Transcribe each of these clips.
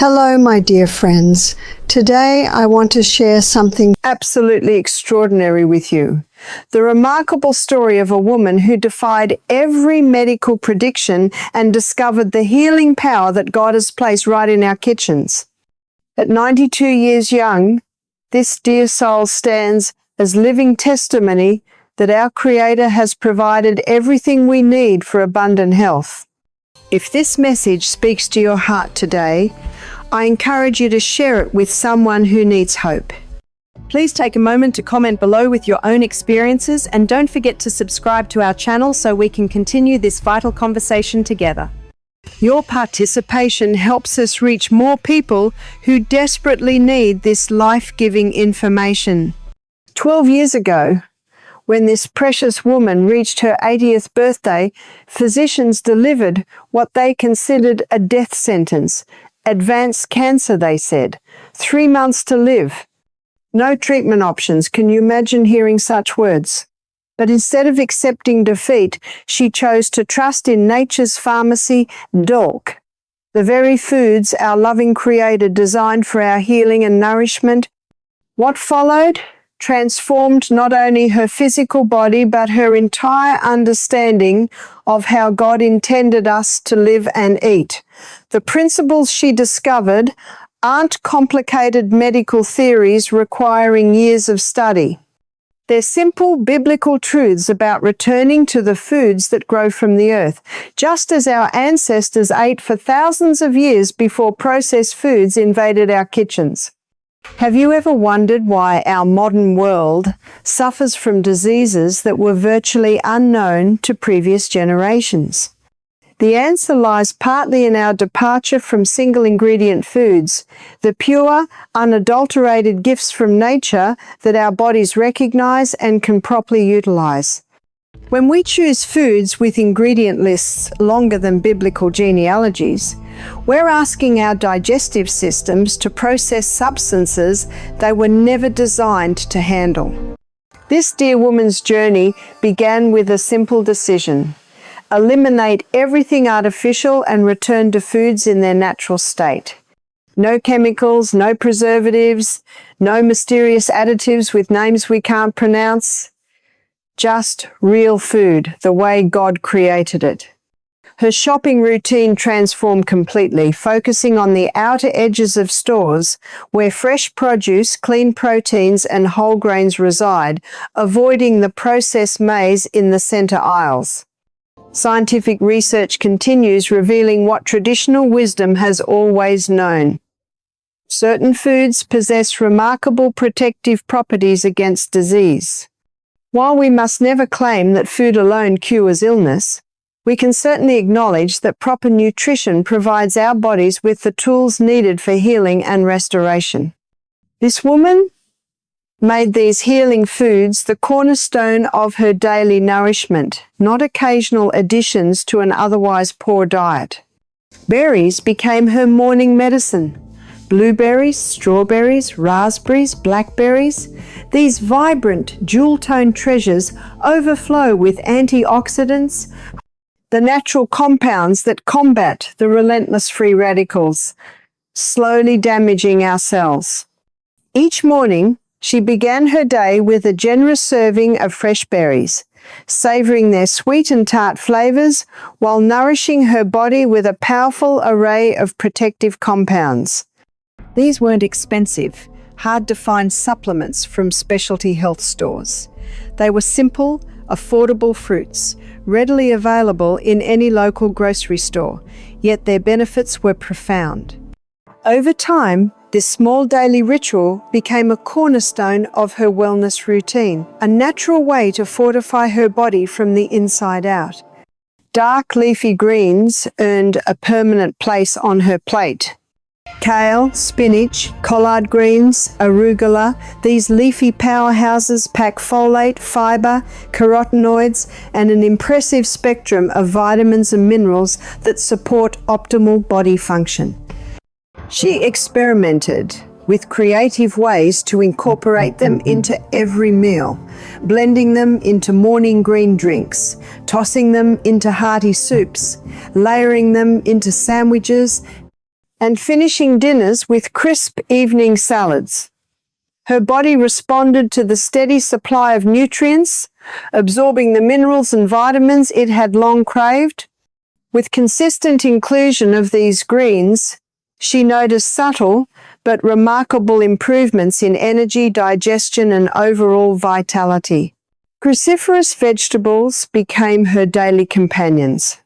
Hello, my dear friends. Today I want to share something absolutely extraordinary with you. The remarkable story of a woman who defied every medical prediction and discovered the healing power that God has placed right in our kitchens. At 92 years young, this dear soul stands as living testimony that our Creator has provided everything we need for abundant health. If this message speaks to your heart today, I encourage you to share it with someone who needs hope. Please take a moment to comment below with your own experiences, and don't forget to subscribe to our channel so we can continue this vital conversation together. Your participation helps us reach more people who desperately need this life-giving information. 12 years ago, when this precious woman reached her 80th birthday, physicians delivered what they considered a death sentence. Advanced cancer, they said. 3 months to live. No treatment options. Can you imagine hearing such words? But instead of accepting defeat, she chose to trust in nature's pharmacy, Dolk. The very foods our loving Creator designed for our healing and nourishment. What followed? Transformed not only her physical body, but her entire understanding of how God intended us to live and eat. The principles she discovered aren't complicated medical theories requiring years of study. They're simple biblical truths about returning to the foods that grow from the earth, just as our ancestors ate for thousands of years before processed foods invaded our kitchens. Have you ever wondered why our modern world suffers from diseases that were virtually unknown to previous generations? The answer lies partly in our departure from single-ingredient foods, the pure, unadulterated gifts from nature that our bodies recognize and can properly utilize. When we choose foods with ingredient lists longer than biblical genealogies, we're asking our digestive systems to process substances they were never designed to handle. This dear woman's journey began with a simple decision: eliminate everything artificial and return to foods in their natural state. No chemicals, no preservatives, no mysterious additives with names we can't pronounce. Just real food, the way God created it. Her shopping routine transformed completely, focusing on the outer edges of stores where fresh produce, clean proteins, and whole grains reside, avoiding the processed maize in the center aisles. Scientific research continues, revealing what traditional wisdom has always known. Certain foods possess remarkable protective properties against disease. While we must never claim that food alone cures illness, we can certainly acknowledge that proper nutrition provides our bodies with the tools needed for healing and restoration. This woman made these healing foods the cornerstone of her daily nourishment, not occasional additions to an otherwise poor diet. Berries became her morning medicine. Blueberries, strawberries, raspberries, blackberries. These vibrant, jewel-toned treasures overflow with antioxidants, the natural compounds that combat the relentless free radicals, slowly damaging our cells. Each morning, she began her day with a generous serving of fresh berries, savoring their sweet and tart flavors while nourishing her body with a powerful array of protective compounds. These weren't expensive, hard-to-find supplements from specialty health stores. They were simple, affordable fruits, readily available in any local grocery store, yet their benefits were profound. Over time, this small daily ritual became a cornerstone of her wellness routine, a natural way to fortify her body from the inside out. Dark leafy greens earned a permanent place on her plate. Kale, spinach, collard greens, arugula, these leafy powerhouses pack folate, fiber, carotenoids, and an impressive spectrum of vitamins and minerals that support optimal body function. She experimented with creative ways to incorporate them into every meal, blending them into morning green drinks, tossing them into hearty soups, layering them into sandwiches, and finishing dinners with crisp evening salads. Her body responded to the steady supply of nutrients, absorbing the minerals and vitamins it had long craved. With consistent inclusion of these greens, she noticed subtle but remarkable improvements in energy, digestion, and overall vitality. Cruciferous vegetables became her daily companions.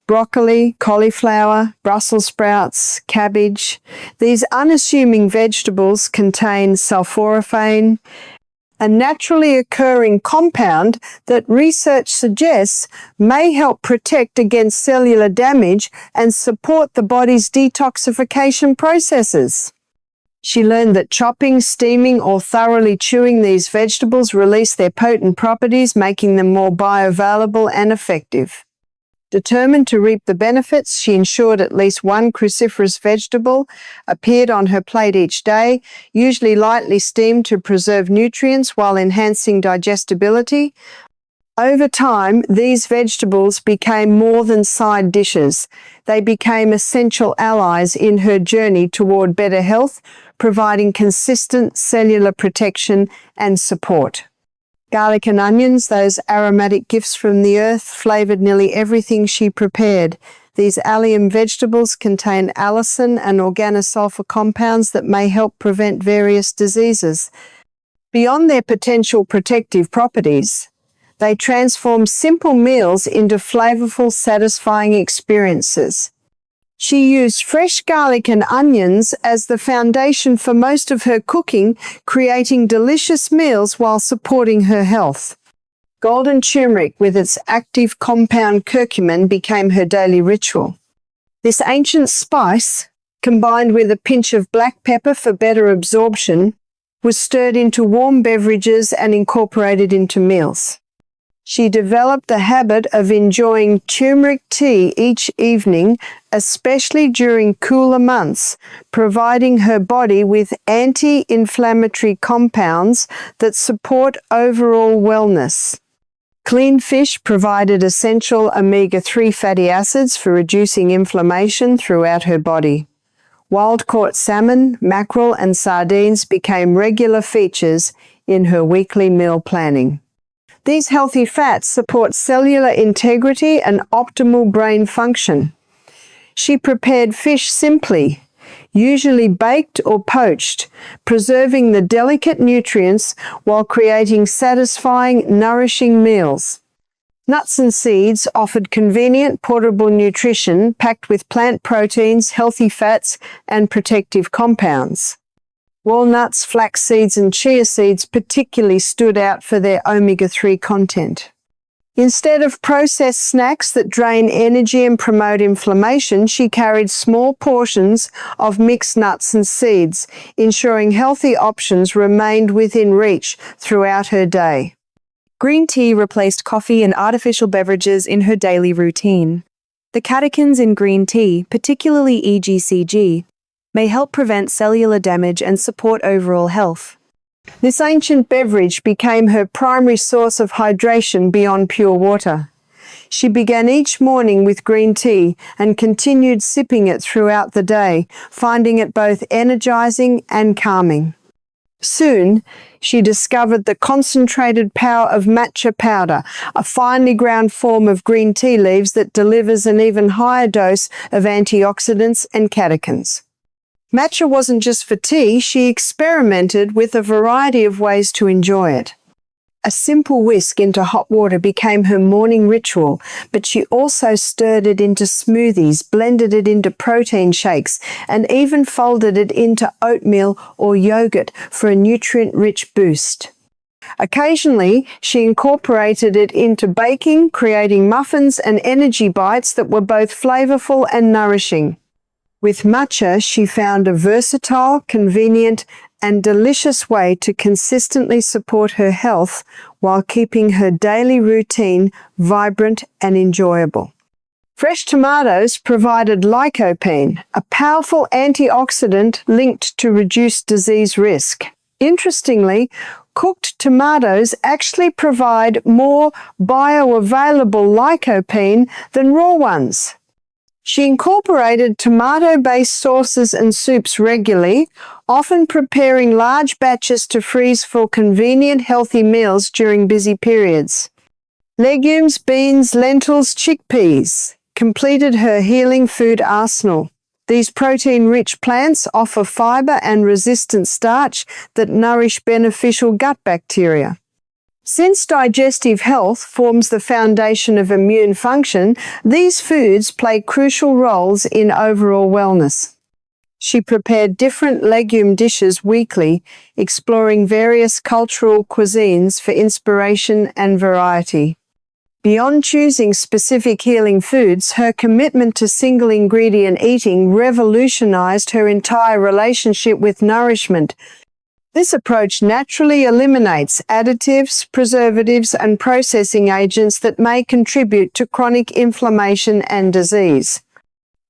Broccoli, cauliflower, Brussels sprouts, cabbage. These unassuming vegetables contain sulforaphane, a naturally occurring compound that research suggests may help protect against cellular damage and support the body's detoxification processes. She learned that chopping, steaming, or thoroughly chewing these vegetables release their potent properties, making them more bioavailable and effective. Determined to reap the benefits, she ensured at least one cruciferous vegetable appeared on her plate each day, usually lightly steamed to preserve nutrients while enhancing digestibility. Over time, these vegetables became more than side dishes. They became essential allies in her journey toward better health, providing consistent cellular protection and support. Garlic and onions, those aromatic gifts from the earth, flavored nearly everything she prepared. These allium vegetables contain allicin and organosulfur compounds that may help prevent various diseases. Beyond their potential protective properties, they transform simple meals into flavorful, satisfying experiences. She used fresh garlic and onions as the foundation for most of her cooking, creating delicious meals while supporting her health. Golden turmeric with its active compound curcumin became her daily ritual. This ancient spice, combined with a pinch of black pepper for better absorption, was stirred into warm beverages and incorporated into meals. She developed the habit of enjoying turmeric tea each evening, especially during cooler months, providing her body with anti-inflammatory compounds that support overall wellness. Clean fish provided essential omega-3 fatty acids for reducing inflammation throughout her body. Wild-caught salmon, mackerel, and sardines became regular features in her weekly meal planning. These healthy fats support cellular integrity and optimal brain function. She prepared fish simply, usually baked or poached, preserving the delicate nutrients while creating satisfying, nourishing meals. Nuts and seeds offered convenient, portable nutrition packed with plant proteins, healthy fats, and protective compounds. Walnuts, flax seeds, and chia seeds particularly stood out for their omega-3 content. Instead of processed snacks that drain energy and promote inflammation, she carried small portions of mixed nuts and seeds, ensuring healthy options remained within reach throughout her day. Green tea replaced coffee and artificial beverages in her daily routine. The catechins in green tea, particularly EGCG, may help prevent cellular damage and support overall health. This ancient beverage became her primary source of hydration beyond pure water. She began each morning with green tea and continued sipping it throughout the day, finding it both energizing and calming. Soon, she discovered the concentrated power of matcha powder, a finely ground form of green tea leaves that delivers an even higher dose of antioxidants and catechins. Matcha wasn't just for tea, she experimented with a variety of ways to enjoy it. A simple whisk into hot water became her morning ritual, but she also stirred it into smoothies, blended it into protein shakes, and even folded it into oatmeal or yogurt for a nutrient-rich boost. Occasionally, she incorporated it into baking, creating muffins and energy bites that were both flavorful and nourishing. With matcha, she found a versatile, convenient, and delicious way to consistently support her health while keeping her daily routine vibrant and enjoyable. Fresh tomatoes provided lycopene, a powerful antioxidant linked to reduced disease risk. Interestingly, cooked tomatoes actually provide more bioavailable lycopene than raw ones. She incorporated tomato-based sauces and soups regularly, often preparing large batches to freeze for convenient, healthy meals during busy periods. Legumes, beans, lentils, chickpeas completed her healing food arsenal. These protein-rich plants offer fiber and resistant starch that nourish beneficial gut bacteria. Since digestive health forms the foundation of immune function, these foods play crucial roles in overall wellness. She prepared different legume dishes weekly, exploring various cultural cuisines for inspiration and variety. Beyond choosing specific healing foods, her commitment to single-ingredient eating revolutionized her entire relationship with nourishment. This approach naturally eliminates additives, preservatives, and processing agents that may contribute to chronic inflammation and disease.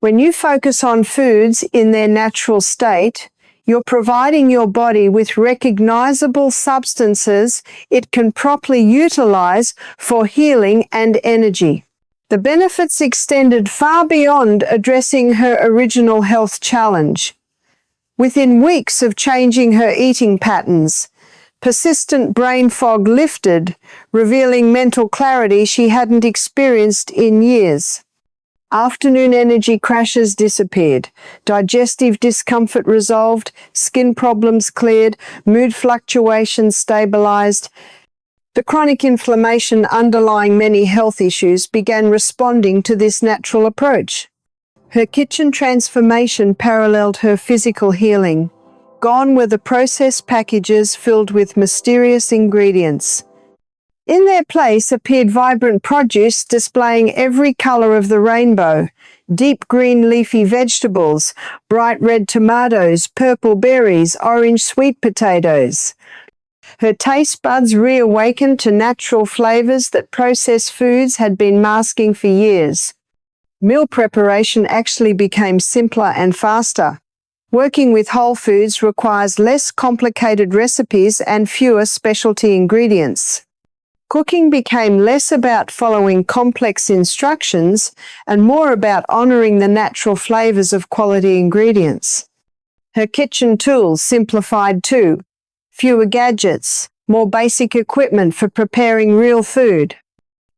When you focus on foods in their natural state, you're providing your body with recognizable substances it can properly utilize for healing and energy. The benefits extended far beyond addressing her original health challenge. Within weeks of changing her eating patterns, persistent brain fog lifted, revealing mental clarity she hadn't experienced in years. Afternoon energy crashes disappeared, digestive discomfort resolved, skin problems cleared, mood fluctuations stabilized. The chronic inflammation underlying many health issues began responding to this natural approach. Her kitchen transformation paralleled her physical healing. Gone were the processed packages filled with mysterious ingredients. In their place appeared vibrant produce displaying every color of the rainbow: deep green leafy vegetables, bright red tomatoes, purple berries, orange sweet potatoes. Her taste buds reawakened to natural flavors that processed foods had been masking for years. Meal preparation actually became simpler and faster. Working with whole foods requires less complicated recipes and fewer specialty ingredients. Cooking became less about following complex instructions and more about honoring the natural flavors of quality ingredients. Her kitchen tools simplified too. Fewer gadgets, more basic equipment for preparing real food.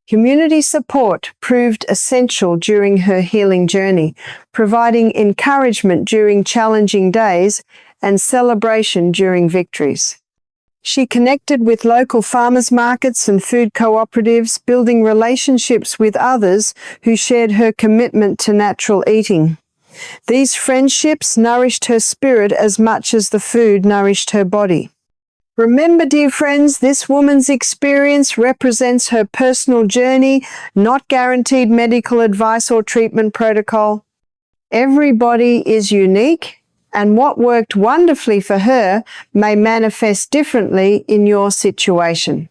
Community support proved essential during her healing journey, providing encouragement during challenging days and celebration during victories. She connected with local farmers markets and food cooperatives, building relationships with others who shared her commitment to natural eating. These friendships nourished her spirit as much as the food nourished her body. Remember, dear friends, this woman's experience represents her personal journey, not guaranteed medical advice or treatment protocol. Every body is unique, and what worked wonderfully for her may manifest differently in your situation.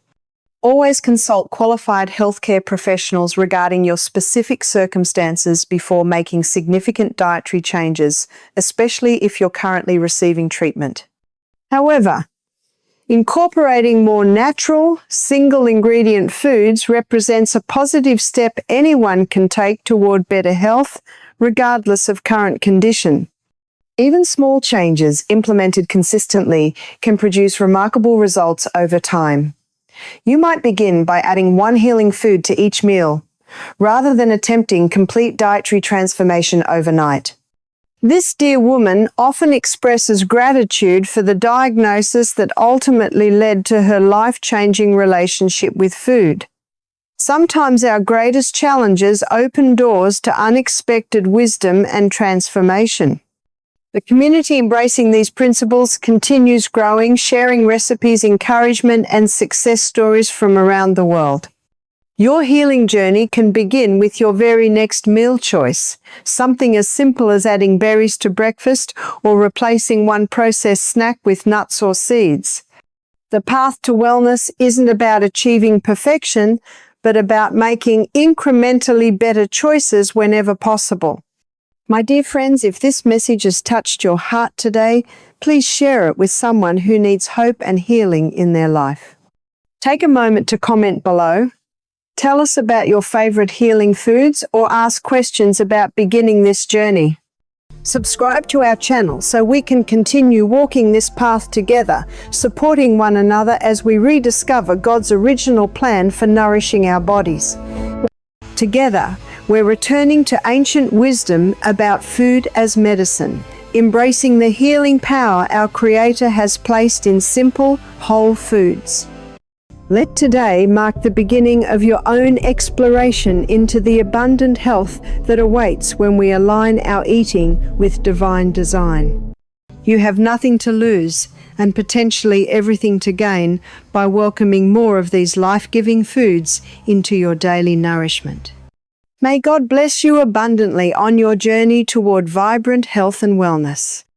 Always consult qualified healthcare professionals regarding your specific circumstances before making significant dietary changes, especially if you're currently receiving treatment. However, incorporating more natural, single-ingredient foods represents a positive step anyone can take toward better health, regardless of current condition. Even small changes implemented consistently can produce remarkable results over time. You might begin by adding one healing food to each meal, rather than attempting complete dietary transformation overnight. This dear woman often expresses gratitude for the diagnosis that ultimately led to her life-changing relationship with food. Sometimes our greatest challenges open doors to unexpected wisdom and transformation. The community embracing these principles continues growing, sharing recipes, encouragement, and success stories from around the world. Your healing journey can begin with your very next meal choice, something as simple as adding berries to breakfast or replacing one processed snack with nuts or seeds. The path to wellness isn't about achieving perfection, but about making incrementally better choices whenever possible. My dear friends, if this message has touched your heart today, please share it with someone who needs hope and healing in their life. Take a moment to comment below. Tell us about your favorite healing foods or ask questions about beginning this journey. Subscribe to our channel so we can continue walking this path together, supporting one another as we rediscover God's original plan for nourishing our bodies. Together, we're returning to ancient wisdom about food as medicine, embracing the healing power our Creator has placed in simple, whole foods. Let today mark the beginning of your own exploration into the abundant health that awaits when we align our eating with divine design. You have nothing to lose and potentially everything to gain by welcoming more of these life-giving foods into your daily nourishment. May God bless you abundantly on your journey toward vibrant health and wellness.